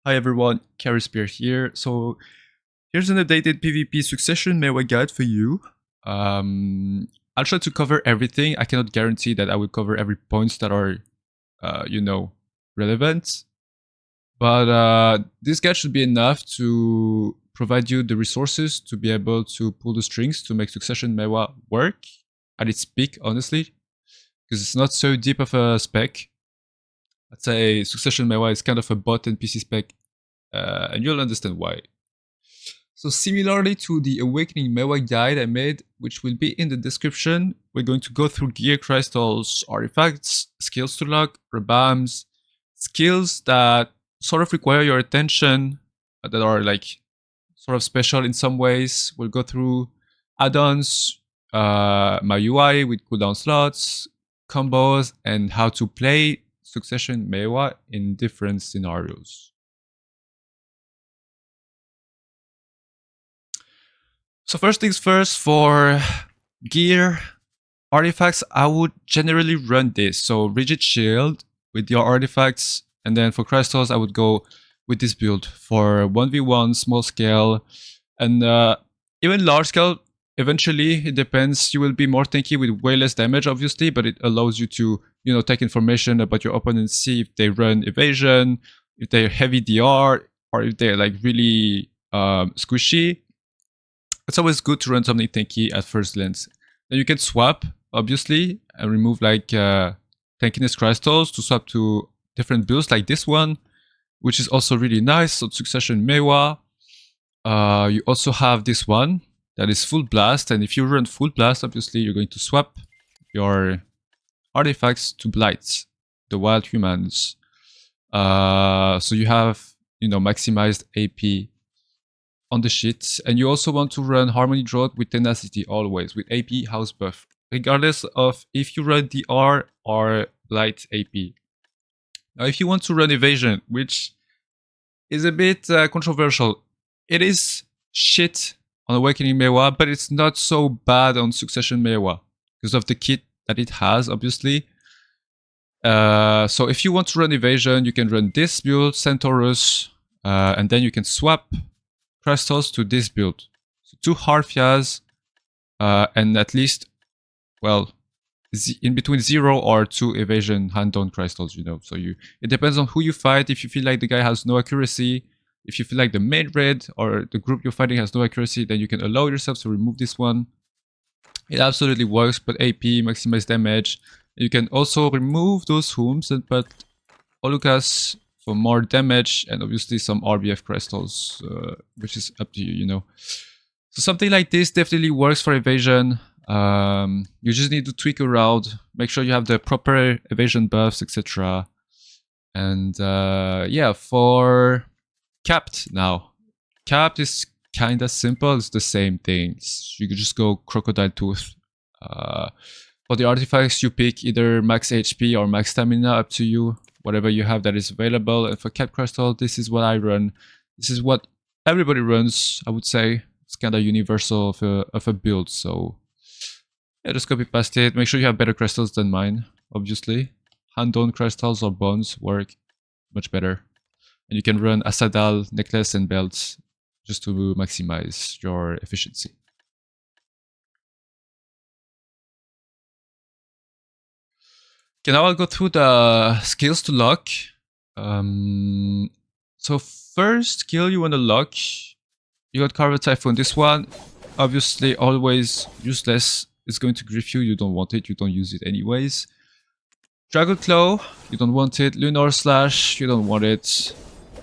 Hi everyone, Kerispear here. So here's an updated PvP Succession Maehwa guide for you. I'll try to cover everything. I cannot guarantee that I will cover every points that are, relevant. But this guide should be enough to provide you the resources to be able to pull the strings to make Succession Maehwa work at its peak, honestly. Because it's not so deep of a spec. I'd say Succession Maehwa is kind of a bot and PC spec, and you'll understand why. So similarly to the Awakening Maehwa guide I made, which will be in the description, we're going to go through gear crystals, artifacts, skills to lock, RABAMS, skills that sort of require your attention, that are like sort of special in some ways. We'll go through add-ons, my UI with cooldown slots, combos, and how to play Succession Maehwa in different scenarios. So first things first, for gear artifacts, I would generally run this. So rigid shield with your artifacts, and then for crystals, I would go with this build for 1v1, small scale, and even large scale. Eventually, it depends. You will be more tanky with way less damage, obviously, but it allows you to, take information about your opponent, see if they run evasion, if they're heavy DR, or if they're like really squishy. It's always good to run something tanky at first glance. Then you can swap, obviously, and remove like tankiness crystals to swap to different builds like this one, which is also really nice. So Succession Maehwa. You also have this one that is full blast, and if you run full blast, obviously you're going to swap your artifacts to blight, the wild humans. So you have, maximized AP on the sheet, and you also want to run Harmony Drought with Tenacity always, with AP house buff, regardless of if you run DR or light AP. Now, if you want to run Evasion, which is a bit controversial, it is shit on Awakening Maehwa, but it's not so bad on Succession Maehwa because of the kit that it has, obviously. So if you want to run Evasion, you can run this build, Centaurus, and then you can swap crystals to this build. So 2 Harfias, and at least, well, in between 0 or 2 evasion hand-on crystals, So it depends on who you fight. If you feel like the guy has no accuracy, if you feel like the main raid or the group you're fighting has no accuracy, then you can allow yourself to remove this one. It absolutely works, but AP, maximize damage. You can also remove those homes and put Olukas for more damage, and obviously some RBF crystals, which is up to you, So something like this definitely works for evasion. You just need to tweak around, make sure you have the proper evasion buffs, etc. And yeah, for capped now. Capped is kind of simple, it's the same thing. You could just go Crocodile Tooth. For the artifacts, you pick either max HP or max stamina, up to you. Whatever you have that is available. And for Cap Crystal, this is what I run. This is what everybody runs, I would say. It's kind of universal of a build, so yeah, just copy past it. Make sure you have better crystals than mine, obviously. Hand-on crystals or bones work much better. And you can run Asadal, necklace, and belts just to maximize your efficiency. Okay, now I'll go through the skills to lock. So first skill you want to lock, you got Carver Typhoon. This one, obviously always useless. It's going to grief you, you don't want it, you don't use it anyways. Dragon Claw, you don't want it. Lunar Slash, you don't want it.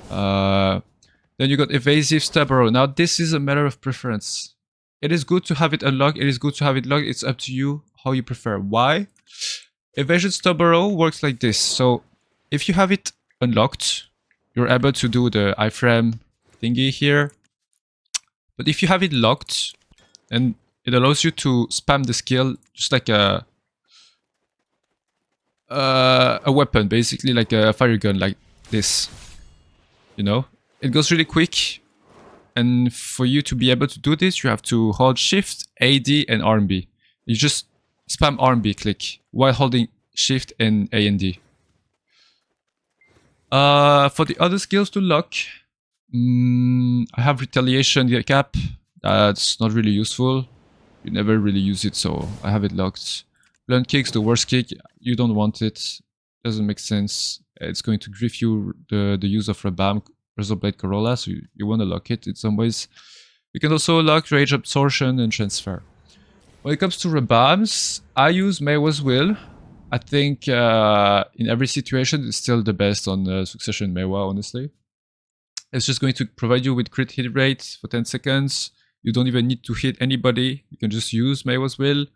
Then you got Evasive Stub. Now this is a matter of preference. It is good to have it unlocked, it is good to have it locked, it's up to you how you prefer. Why? Evasion Stub works like this. So if you have it unlocked, you're able to do the iframe thingy here. But if you have it locked, and it allows you to spam the skill just like a weapon, basically like a fire gun, like this. It goes really quick. And for you to be able to do this, you have to hold Shift, AD, and RMB. You just spam RMB click while holding Shift and A and D. For the other skills to lock, I have Retaliation, the cap. That's not really useful. You never really use it, so I have it locked. Blunt Kick's the worst kick. You don't want it. Doesn't make sense. It's going to grief you the use of RABAMS, Razorblade Corolla, so you want to lock it in some ways. You can also lock Rage Absorption and Transfer. When it comes to RABAMS, I use Maehwa's Will. I think in every situation it's still the best on Succession Maehwa, honestly. It's just going to provide you with crit hit rate for 10 seconds. You don't even need to hit anybody. You can just use Maehwa's Will.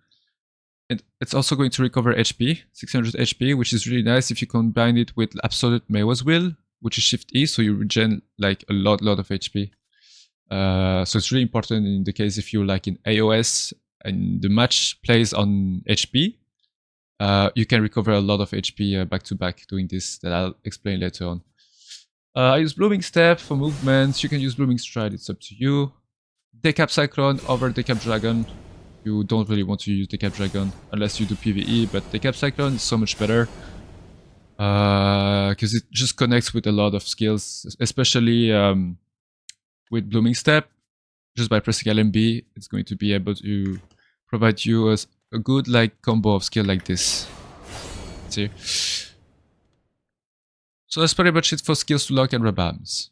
And it's also going to recover HP, 600 HP, which is really nice if you combine it with Absolute Maehwa's Will, which is Shift+E, so you regen like a lot of HP. So it's really important in the case if you're like in AOS and the match plays on HP, you can recover a lot of HP back to back doing this, that I'll explain later on. I use Blooming Step for movements. You can use Blooming Stride, it's up to you. Decap Cyclone over Decap Dragon. You don't really want to use Decap Dragon unless you do PvE, but Decap Cyclone is so much better. Because it just connects with a lot of skills, especially with Blooming Step. Just by pressing LMB, it's going to be able to provide you a good like combo of skill like this. See? So that's pretty much it for skills to lock and RABAMS.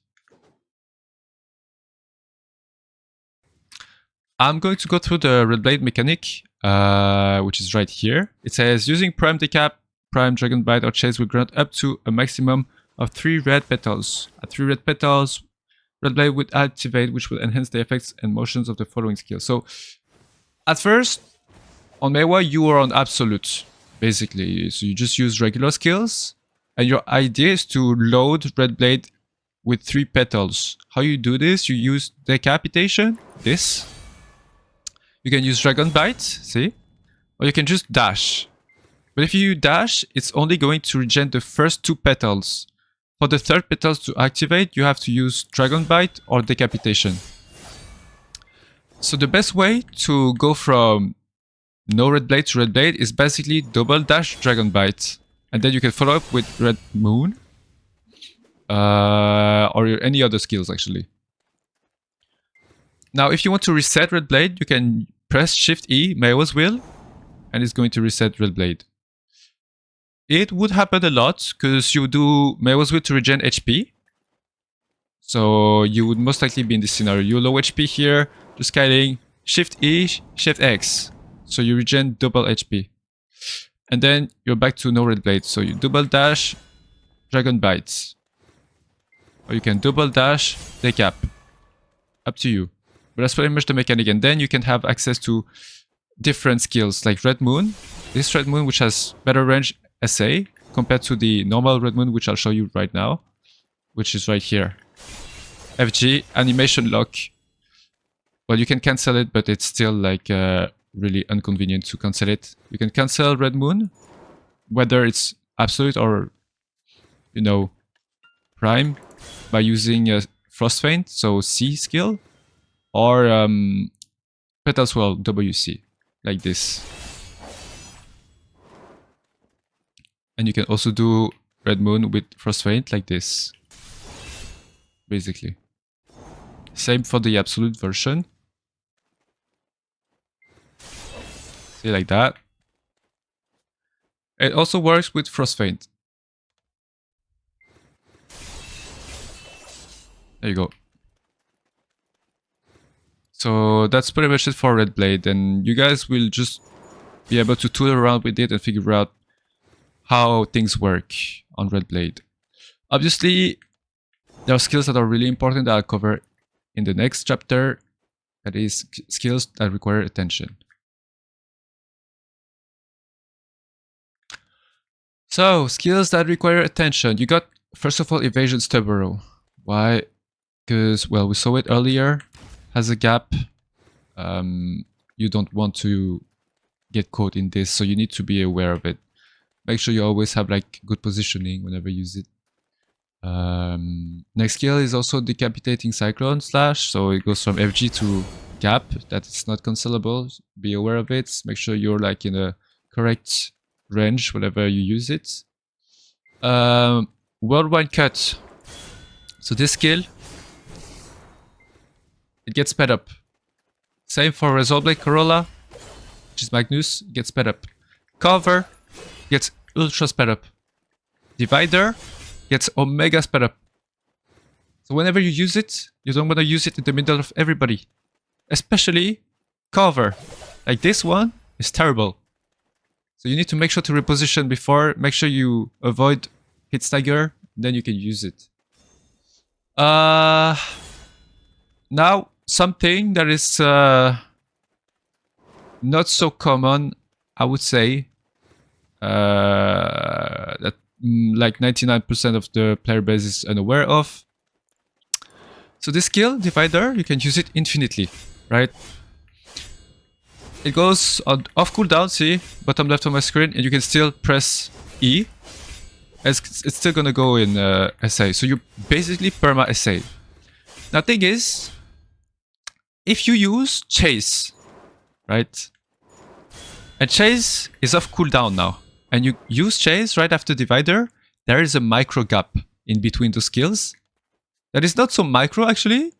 I'm going to go through the Red Blade mechanic, which is right here. It says, using Prime Decap, Prime Dragon Bite or Chase will grant up to a maximum of 3 red petals. At 3 red petals, Red Blade would activate, which will enhance the effects and motions of the following skills. So, at first, on Maehwa, you are on Absolute, basically. So you just use regular skills, and your idea is to load Red Blade with 3 petals. How you do this? You use Decapitation, this. You can use Dragon Bite, see? Or you can just dash. But if you dash, it's only going to regen the first 2 petals. For the 3rd petals to activate, you have to use Dragon Bite or Decapitation. So the best way to go from no Red Blade to Red Blade is basically double dash Dragon Bite. And then you can follow up with Red Moon. Or any other skills actually. Now if you want to reset Red Blade, you can press Shift+E, Maehwa's Will, and it's going to reset Red Blade. It would happen a lot, because you do Maehwa's Will to regen HP. So you would most likely be in this scenario. You low HP here, just scaling, Shift+E, Shift+X. So you regen double HP. And then you're back to no Red Blade. So you double dash, Dragon Bites. Or you can double dash, Decap. Up to you. But that's pretty much the mechanic. And then you can have access to different skills like Red Moon. This Red Moon, which has better range SA compared to the normal Red Moon, which I'll show you right now, which is right here. FG, Animation Lock. Well, you can cancel it, but it's still like really inconvenient to cancel it. You can cancel Red Moon, whether it's Absolute or, you know, Prime, by using Frost Feint, so C skill, or Petal Swirl, WC, like this. And you can also do Red Moon with Frost Feint, like this, basically. Same for the Absolute version. See, like that. It also works with Frost Feint. There you go. So that's pretty much it for Red Blade, and you guys will just be able to tool around with it and figure out how things work on Red Blade. Obviously, there are skills that are really important that I'll cover in the next chapter. That is skills that require attention. So, skills that require attention. You got, first of all, Evasion Stubborrow. Why? Because, well, we saw it earlier. Has a gap. You don't want to get caught in this, so you need to be aware of it. Make sure you always have like good positioning whenever you use it. Next skill is also Decapitating Cyclone Slash, so it goes from FG to gap. That is not cancelable. Be aware of it. Make sure you're like in a correct range whenever you use it. Whirlwind cut. So this skill, it gets sped up. Same for Razorblade Corolla, which is Magnus, gets sped up. Carver gets ultra sped up. Divider gets omega sped up. So whenever you use it, you don't want to use it in the middle of everybody. Especially Carver. Like this one is terrible. So you need to make sure to reposition before, make sure you avoid hit stagger, then you can use it. Now, something that is not so common, I would say, that like 99% of the player base is unaware of. So this skill, Divider, you can use it infinitely, right? It goes on off cooldown, see, bottom left of my screen, and you can still press E. It's still gonna go in SA, so you basically perma SA. Now thing is, if you use Chase, right? And Chase is off cooldown now, and you use Chase right after Divider, there is a micro gap in between the skills. That is not so micro actually.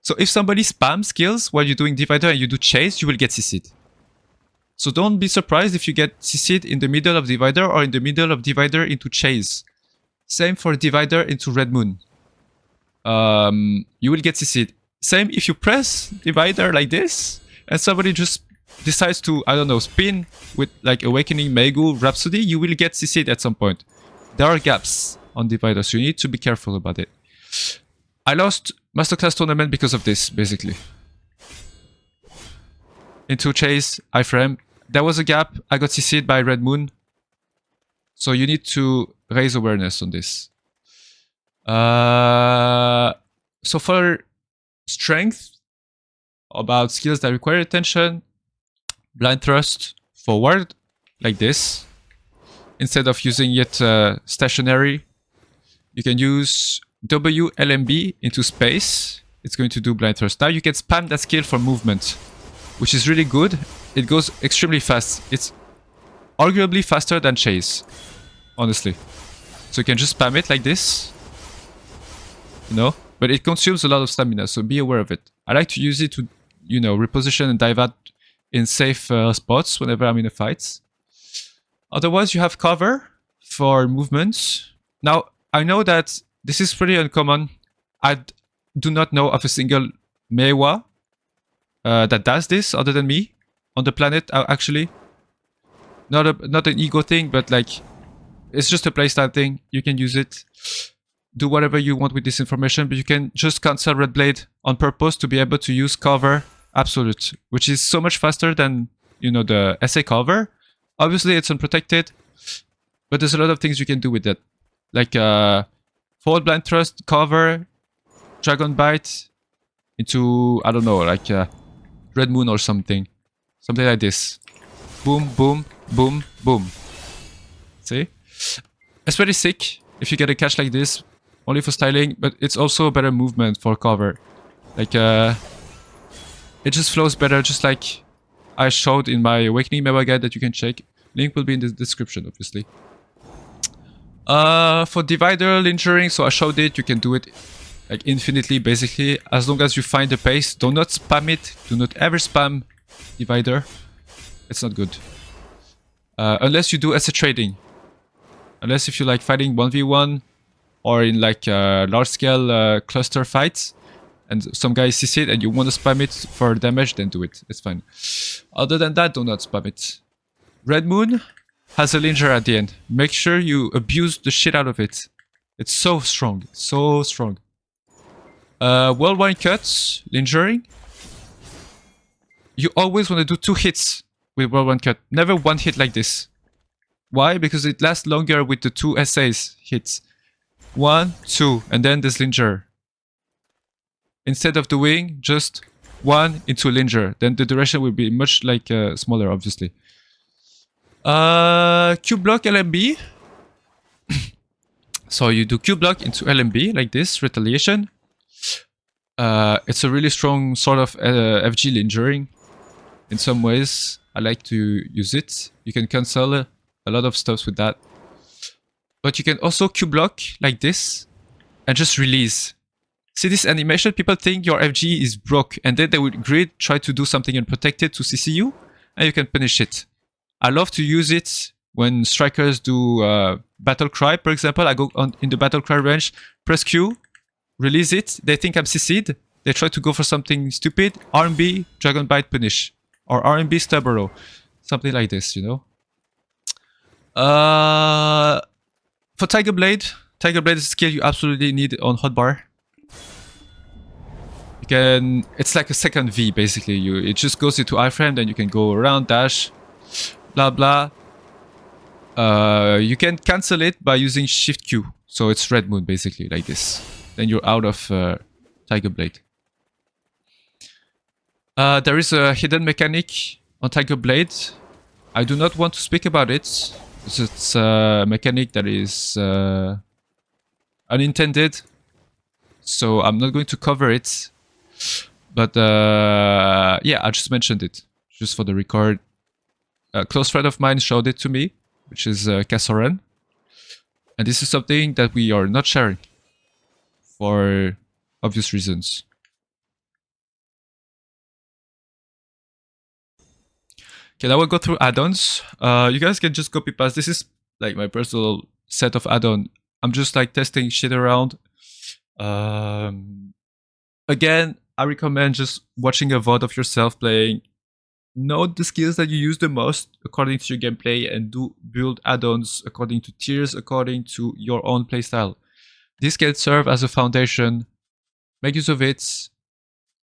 So if somebody spams skills while you're doing Divider and you do Chase, you will get CC'd. So don't be surprised if you get CC'd in the middle of Divider or in the middle of Divider into Chase. Same for Divider into Red Moon. You will get CC'd. Same if you press Divider like this and somebody just decides to, I don't know, spin with like Awakening, Maehwa, Rhapsody, you will get CC'd at some point. There are gaps on Divider, so you need to be careful about it. I lost Masterclass tournament because of this, basically. Into Chase, iframe. There was a gap, I got CC'd by Red Moon. So you need to raise awareness on this. So for strength, about skills that require attention, blind thrust forward, like this. Instead of using it stationary, you can use W+LMB into space. It's going to do blind thrust. Now you can spam that skill for movement, which is really good. It goes extremely fast. It's arguably faster than Chase, honestly. So you can just spam it like this, you know, but it consumes a lot of stamina, so be aware of it. I like to use it to, you know, reposition and dive out in safe spots whenever I'm in a fight. Otherwise, you have cover for movements. Now, I know that this is pretty uncommon. I do not know of a single Maehwa that does this other than me on the planet, actually. Not an ego thing, but like, it's just a playstyle thing. You can use it. Do whatever you want with this information, but you can just cancel Red Blade on purpose to be able to use cover absolute, which is so much faster than, you know, the SA cover. Obviously, it's unprotected, but there's a lot of things you can do with it. Like forward blind thrust, cover, dragon bite into, I don't know, like Red Moon or something. Something like this. Boom, boom, boom, boom. See? It's pretty sick if you get a catch like this, only for styling, but it's also a better movement for cover. Like, it just flows better, just like I showed in my Awakening Maehwa guide that you can check. Link will be in the description, obviously. For Divider lingering, so I showed it, you can do it like infinitely, basically, as long as you find the pace. Do not spam it. Do not ever spam Divider. It's not good. Unless you do asset trading. Unless if you like fighting 1v1 or in like large scale cluster fights and some guy sees it and you want to spam it for damage, then do it. It's fine. Other than that, do not spam it. Red Moon has a linger at the end. Make sure you abuse the shit out of it. It's so strong. So strong. Whirlwind cuts, lingering. You always want to do 2 hits with Whirlwind cut. Never 1 hit like this. Why? Because it lasts longer with the 2 SAs hits. 1, 2, and then this linger. Instead of doing just 1 into linger, then the duration will be much like smaller, obviously. Q block LMB. So you do Q block into LMB like this, retaliation. It's a really strong sort of FG lingering. In some ways, I like to use it. You can cancel a lot of stuff with that. But you can also Q block like this and just release. See this animation? People think your FG is broke and then they would grid, try to do something unprotected to CC you, and you can punish it. I love to use it when strikers do battle cry, for example. I go in the battle cry range, press Q, release it. They think I'm CC'd. They try to go for something stupid. RMB, Dragon Bite, punish. Or RMB, Stub Arrow. Something like this, you know. For Tiger Blade is a skill you absolutely need on hotbar. You can, it's like a second V basically. It just goes into iframe, then you can go around, dash, blah blah. You can cancel it by using Shift+Q. So it's Red Moon basically, like this. Then you're out of Tiger Blade. There is a hidden mechanic on Tiger Blade. I do not want to speak about it. It's a mechanic that is unintended. So I'm not going to cover it. But yeah, I just mentioned it. Just for the record. A close friend of mine showed it to me, which is Kassoran. And this is something that we are not sharing. For obvious reasons. Okay, now we'll go through add-ons. You guys can just copy paste. This is like my personal set of add-on. I'm just like testing shit around. Again, I recommend just watching a VOD of yourself playing. Note the skills that you use the most according to your gameplay and do build add-ons according to tiers, according to your own playstyle. This can serve as a foundation. Make use of it.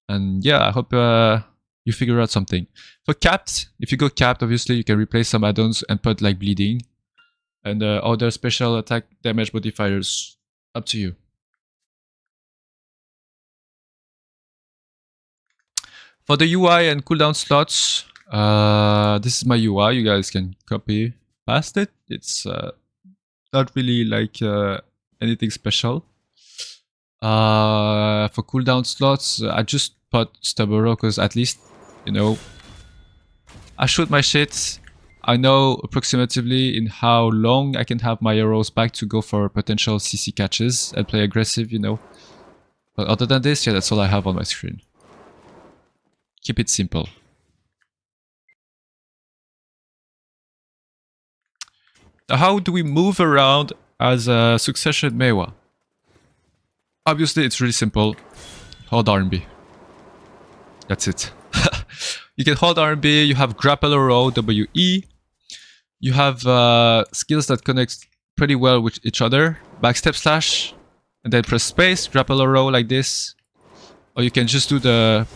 And yeah, I hope you figure out something. For capped, if you go capped, obviously you can replace some add-ons and put like bleeding and other special attack damage modifiers. Up to you. For the UI and cooldown slots, this is my UI. You guys can copy past it. It's not really like anything special. For cooldown slots, I just put Stub Arrow because at least, you know, I shoot my shit. I know approximately in how long I can have my arrows back to go for potential CC catches and play aggressive, you know. But other than this, yeah, that's all I have on my screen. Keep it simple. Now, how do we move around as a Succession Maehwa? Obviously, it's really simple. Hold RMB. That's it. You can hold RMB, you have Grapple Arrow, WE. You have skills that connect pretty well with each other. Backstep slash, and then press space, Grapple Arrow like this. Or you can just do the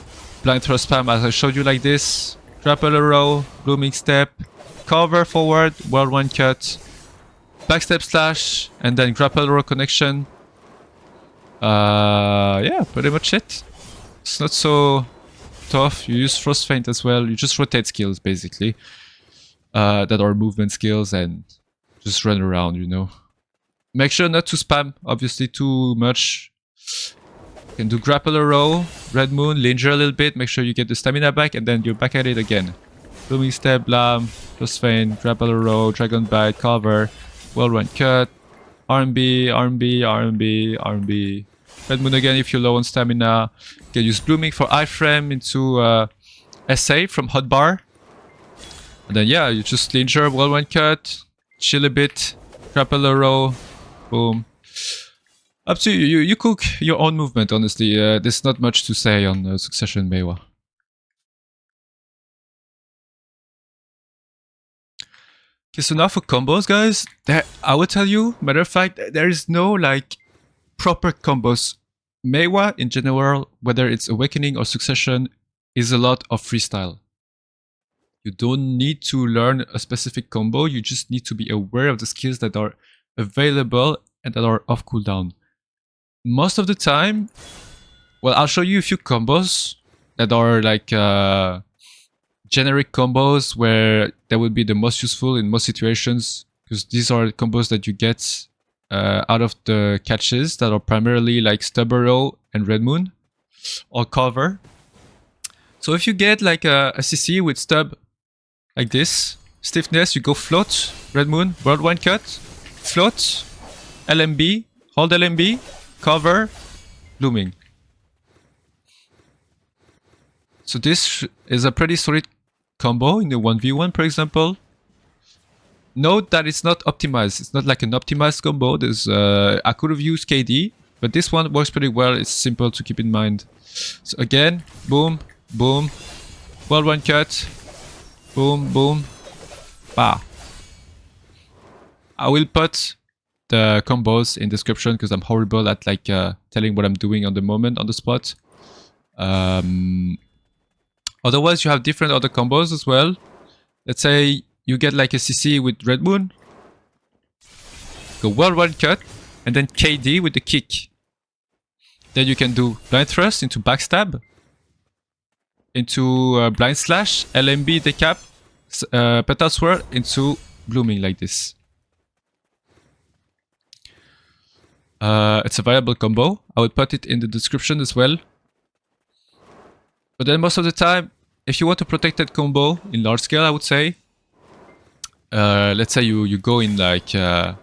blind throw spam as I showed you like this. Grapple Arrow, Blooming Step, Carver forward, Whirlwind cut, Backstep slash, and then Grapple Arrow connection. Yeah, pretty much it. It's not so tough. You use Frost Feint as well. You just rotate skills basically. That are movement skills and just run around, you know. Make sure not to spam, obviously, too much. You can do Grapple Arrow, Red Moon, linger a little bit, make sure you get the stamina back, and then you're back at it again. Blooming Step, Blam, Frost Feint, Grapple Arrow, Dragon Bite, Carver, Whirlwind cut, RMB, RMB, RMB, RMB. Red Moon again if you're low on stamina. You can use Blooming for iframe into SA from hotbar. And then yeah, you just linger, Whirlwind cut, chill a bit, Grapple Arrow, boom. Up to you. You cook your own movement, honestly. There's not much to say on Succession Maehwa. Okay, so now for combos, guys. I will tell you, matter of fact, there is no like proper combos. Maehwa in general, whether it's Awakening or Succession, is a lot of freestyle. You don't need to learn a specific combo, you just need to be aware of the skills that are available and that are off cooldown. Most of the time, well, I'll show you a few combos that are like generic combos where they would be the most useful in most situations, because these are combos that you get out of the catches that are primarily like Stub Arrow and Red Moon or Carver. So if you get like a CC with Stub like this, Stiffness, you go float, Red Moon, Whirlwind cut, float, LMB, hold LMB, cover, blooming. So this is a pretty solid combo in the 1v1, for example. Note that it's not optimized. It's not like an optimized combo. I could have used KD, but this one works pretty well. It's simple to keep in mind. So again, boom, boom, Whirlwind cut, boom, boom, bah. I will put the combos in description because I'm horrible at like telling what I'm doing on the moment, on the spot. Otherwise, you have different other combos as well. Let's say you get like a CC with Red Moon, go Whirlwind cut, and then KD with the kick. Then you can do blind thrust into backstab, into blind slash, LMB decap, Petal Swirl into blooming like this. It's a viable combo. I would put it in the description as well. But then most of the time, if you want a protected combo in large scale, I would say, let's say you go in like a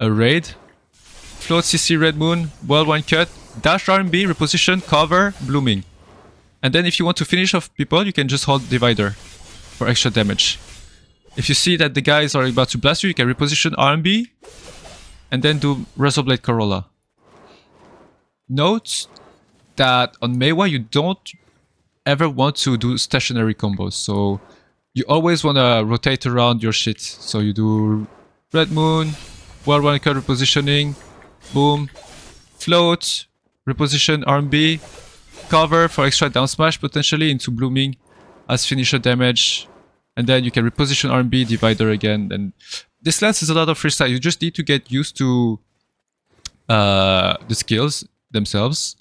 raid, float CC Red Moon, Whirlwind cut, dash RMB, reposition, cover, blooming. And then if you want to finish off people, you can just hold divider for extra damage. If you see that the guys are about to blast you, you can reposition RMB and then do Razorblade Corolla. Note that on Maehwa you don't ever want to do stationary combos, so you always want to rotate around your shit. So you do Red Moon, Whirlwind cut repositioning, boom, float, reposition RMB, cover for extra down smash potentially into blooming as finisher damage, and then you can reposition RMB, divider again. And this lens is a lot of freestyle. You just need to get used to the skills themselves.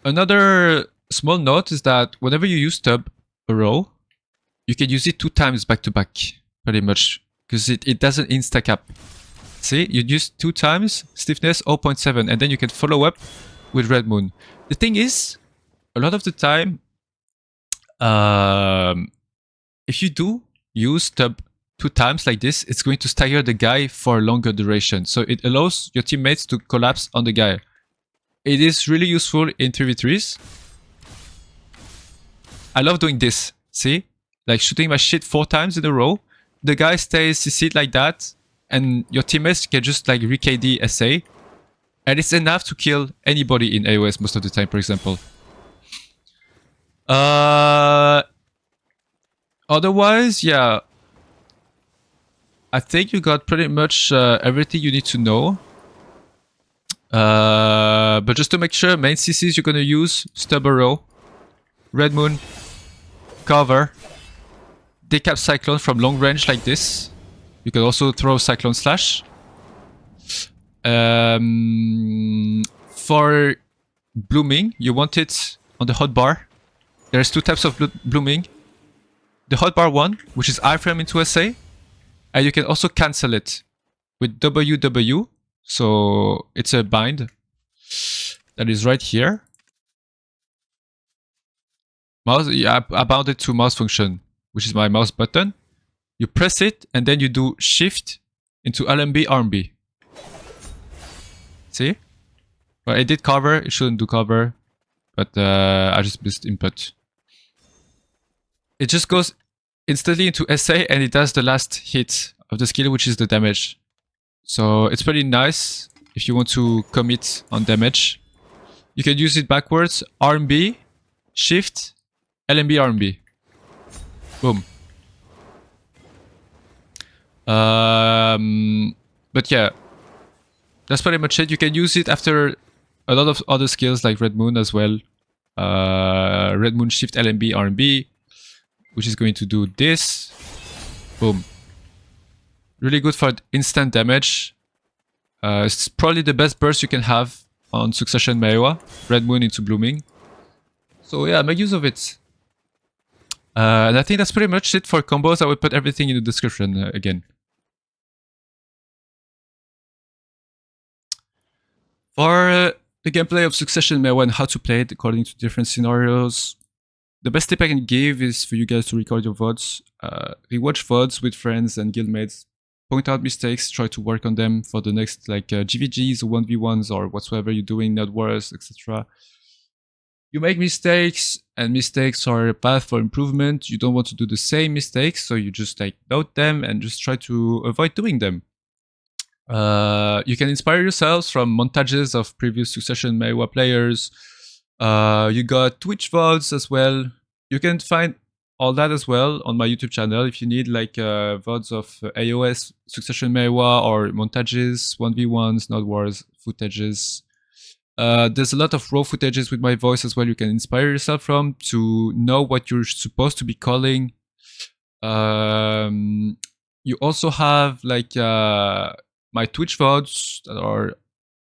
Another small note is that whenever you use Stub a row, you can use it 2 times back to back, pretty much, because it doesn't insta-cap. See, you use 2 times, stiffness 0.7, and then you can follow up with Red Moon. The thing is, a lot of the time, if you do use Stub 2 times like this, it's going to stagger the guy for a longer duration. So it allows your teammates to collapse on the guy. It is really useful in 3v3s. I love doing this, see? Like shooting my shit 4 times in a row. The guy stays CC'd like that, and your teammates can just like re-KD SA. And it's enough to kill anybody in AOS most of the time, for example. Otherwise, yeah. I think you got pretty much everything you need to know. But just to make sure, main CCs you're gonna use, Stub a row, Red Moon, cover, decap Cyclone from long range like this. You can also throw Cyclone Slash. For blooming, you want it on the hotbar. There's 2 types of blooming. The hotbar one, which is iframe into SA, and you can also cancel it with WW. So it's a bind that is right here. Mouse, yeah, I bound it to mouse function, which is my mouse button. You press it and then you do shift into LMB RMB. See? Well, it did cover, it shouldn't do cover, but I just missed input. It just goes instantly into SA and it does the last hit of the skill, which is the damage. So it's pretty nice if you want to commit on damage. You can use it backwards, RMB, shift, LMB RMB. Boom. But yeah, that's pretty much it. You can use it after a lot of other skills like Red Moon as well. Red Moon shift LMB RMB, which is going to do this. Boom. Really good for instant damage. It's probably the best burst you can have on Succession Maehwa. Red Moon into blooming. So yeah, make use of it. And I think that's pretty much it for combos. I will put everything in the description again. For the gameplay of Succession Maehwa and how to play it according to different scenarios, the best tip I can give is for you guys to record your VODs. Rewatch VODs with friends and guildmates. point out mistakes, try to work on them for the next like GVGs or 1v1s or whatsoever you're doing, not worse, etc. You make mistakes, and mistakes are a path for improvement. You don't want to do the same mistakes, so you just like note them and just try to avoid doing them. You can inspire yourselves from montages of previous Succession Maehwa players. You got Twitch VODs as well. You can find all that as well on my YouTube channel if you need like VODs of AOS, Succession Maehwa, or montages, 1v1s, not wars, footages. There's a lot of raw footages with my voice as well you can inspire yourself from to know what you're supposed to be calling. You also have like my Twitch VODs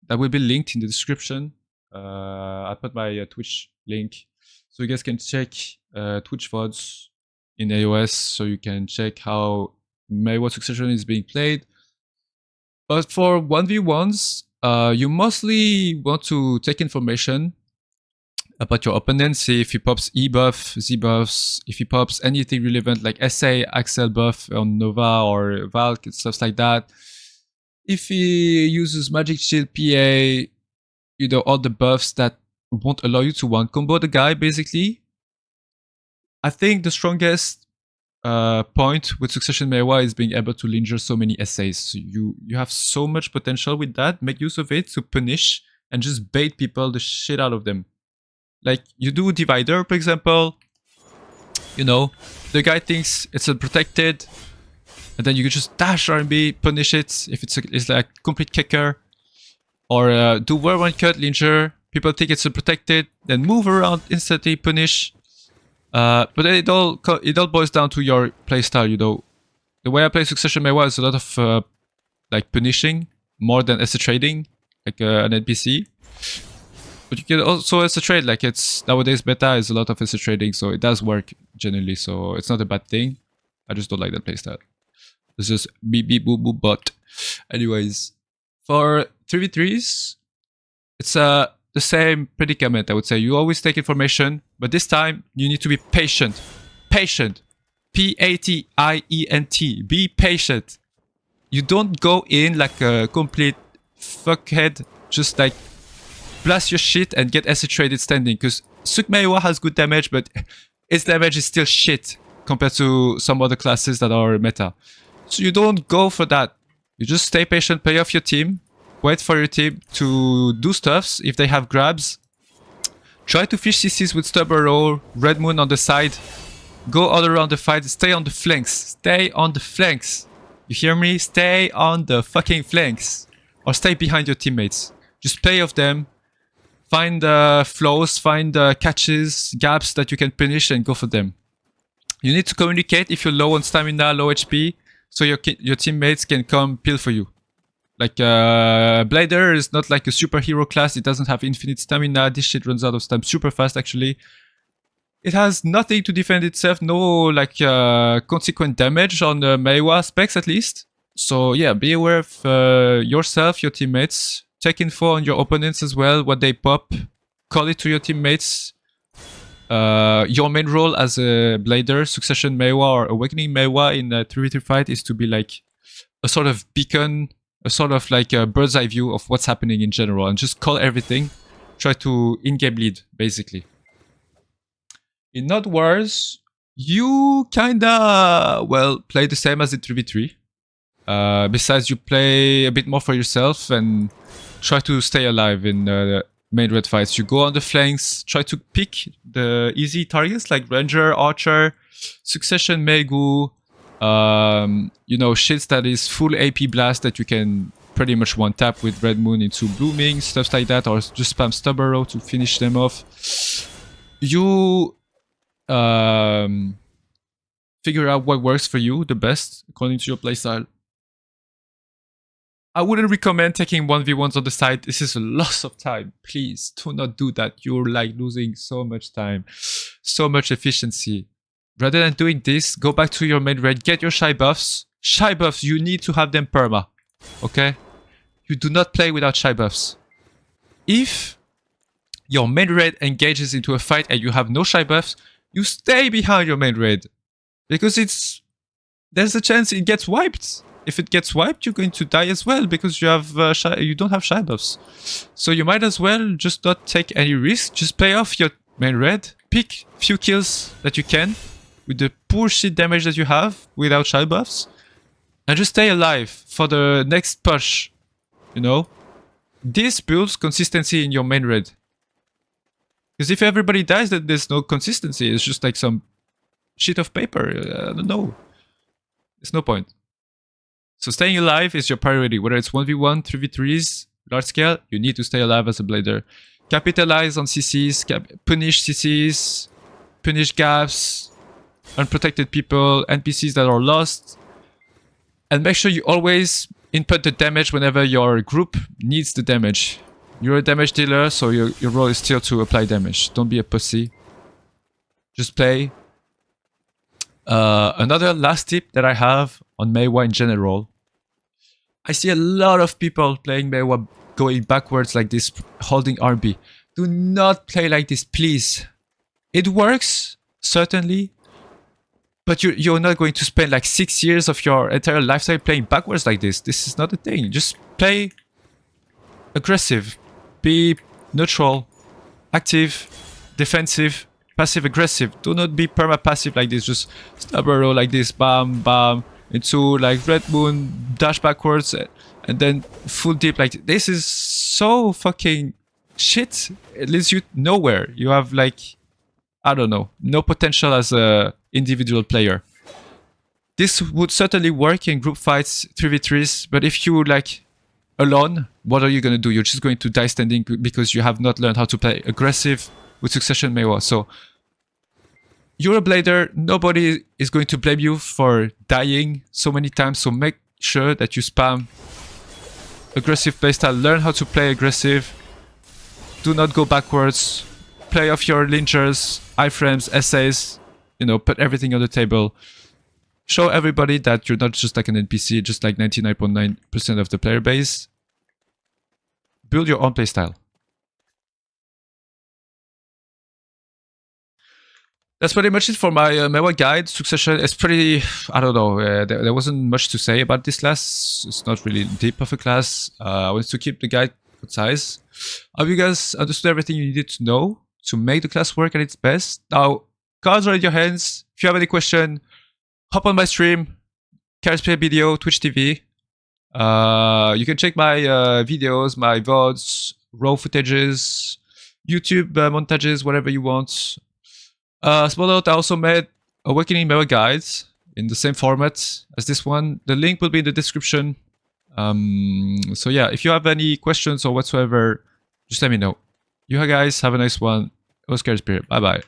that will be linked in the description. I put my Twitch link so you guys can check Twitch VODs in AOS so you can check how Maehwa Succession is being played. But for 1v1s, you mostly want to take information about your opponent, see if he pops E buff, Z buffs, if he pops anything relevant like SA, Axel buff on Nova or Valk and stuff like that. If he uses Magic Shield PA, you know, all the buffs that won't allow you to one combo the guy basically. I think the strongest point with Succession Maehwa is being able to linger so many essays. So you have so much potential with that. Make use of it to punish and just bait people the shit out of them. Like you do Divider, for example. You know, the guy thinks it's unprotected, and then you can just dash RMB, punish it if it's like a complete kicker. Or do Whirlwind cut, linger. People think it's unprotected, then move around instantly, punish. But then it all boils down to your playstyle, you know. The way I play Succession Maehwa is a lot of like punishing more than as a trading, like an NPC. But you can also as a trade, like it's nowadays meta is a lot of as a trading, so it does work generally. So it's not a bad thing. I just don't like that playstyle. It's just beep beep boop boop but. Anyways, for 3v3s, it's the same predicament, I would say. You always take information, but this time you need to be patient. Patient. P-A-T-I-E-N-T. Be patient. You don't go in like a complete fuckhead, just like blast your shit and get acid traded standing. Because Succ Maehwa has good damage, but its damage is still shit compared to some other classes that are meta. So you don't go for that. You just stay patient, play off your team. Wait for your team to do stuffs if they have grabs. Try to fish CCs with Stub or Red Moon on the side. Go all around the fight. Stay on the flanks. Stay on the flanks. You hear me? Stay on the fucking flanks. Or stay behind your teammates. Just play off them. Find flows, find catches, gaps that you can punish and go for them. You need to communicate if you're low on stamina, low HP, so your teammates can come peel for you. Like, Blader is not like a superhero class. It doesn't have infinite stamina. This shit runs out of stamina super fast, actually. It has nothing to defend itself. No, like, consequent damage on the Maehwa specs, at least. So, yeah, be aware of yourself, your teammates. Check info on your opponents as well, what they pop. Call it to your teammates. Your main role as a Blader, Succession Maehwa, or Awakening Maehwa in a 3v3 fight is to be like a sort of beacon, a sort of like a bird's eye view of what's happening in general, and just call everything. Try to in-game lead, basically. In Node Wars, you kinda, well, play the same as in 3v3. Besides, you play a bit more for yourself and try to stay alive in main red fights. You go on the flanks, try to pick the easy targets like Ranger, Archer, Succession Maehwa, you know, shits that is full AP blast that you can pretty much one tap with Red Moon into Blooming, stuff like that, or just spam Stubborrow to finish them off. You figure out what works for you the best according to your playstyle. I wouldn't recommend taking 1v1s on the side. This is a loss of time. Please do not do that. You're like losing so much time, so much efficiency. Rather than doing this, go back to your main raid, get your shy buffs. Shy buffs, you need to have them perma. Okay? You do not play without shy buffs. If your main raid engages into a fight and you have no shy buffs, you stay behind your main raid. Because there's a chance it gets wiped. if it gets wiped, you're going to die as well because you have you don't have shy buffs. So you might as well just not take any risk. Just play off your main red, pick few kills that you can with the poor shit damage that you have without shy buffs, and just stay alive for the next push. You know, this builds consistency in your main red. Because if everybody dies, then there's no consistency. It's just like some sheet of paper. I don't know. There's no point. So staying alive is your priority. Whether it's 1v1, 3v3s, large scale, you need to stay alive as a blader. Capitalize on CCs, punish CCs, punish gaps, unprotected people, NPCs that are lost. And make sure you always input the damage whenever your group needs the damage. You're a damage dealer, so your role is still to apply damage. Don't be a pussy. Just play. Another last tip that I have on Maehwa in general. I see a lot of people playing Maehwa going backwards like this, holding RB. Do not play like this, please. It works, certainly. But you're not going to spend like 6 years of your entire lifestyle playing backwards like this. This is not a thing. Just play aggressive. Be neutral, active, defensive, passive-aggressive. Do not be perma-passive like this. Just stab a row like this, bam, bam, into like Red Moon, dash backwards, and then full dip like this. This is so fucking shit. It leads you nowhere. You have like, I don't know, no potential as a individual player. This would certainly work in group fights, 3v3s, but if you like alone, what are you going to do? You're just going to die standing because you have not learned how to play aggressive with Succession Maehwa. So you're a blader. Nobody is going to blame you for dying so many times. So make sure that you spam aggressive playstyle. Learn how to play aggressive. Do not go backwards. Play off your lingers, iframes, essays. You know, put everything on the table. Show everybody that you're not just like an NPC, just like 99.9% of the player base. Build your own playstyle. That's pretty much it for my Maehwa guide. Succession is pretty, I don't know, there wasn't much to say about this class. It's not really deep of a class. I wanted to keep the guide concise. I hope you guys understood everything you needed to know to make the class work at its best. Now, cards are in your hands. If you have any question, hop on my stream, Kerispear BDO, Twitch TV. You can check my videos, my VODs, raw footages, YouTube montages, whatever you want. Small note, I also made Awakening Maehwa guides in the same format as this one. The link will be in the description. So yeah, if you have any questions or whatsoever, just let me know. You guys have a nice one. It was Kerispear. Bye bye.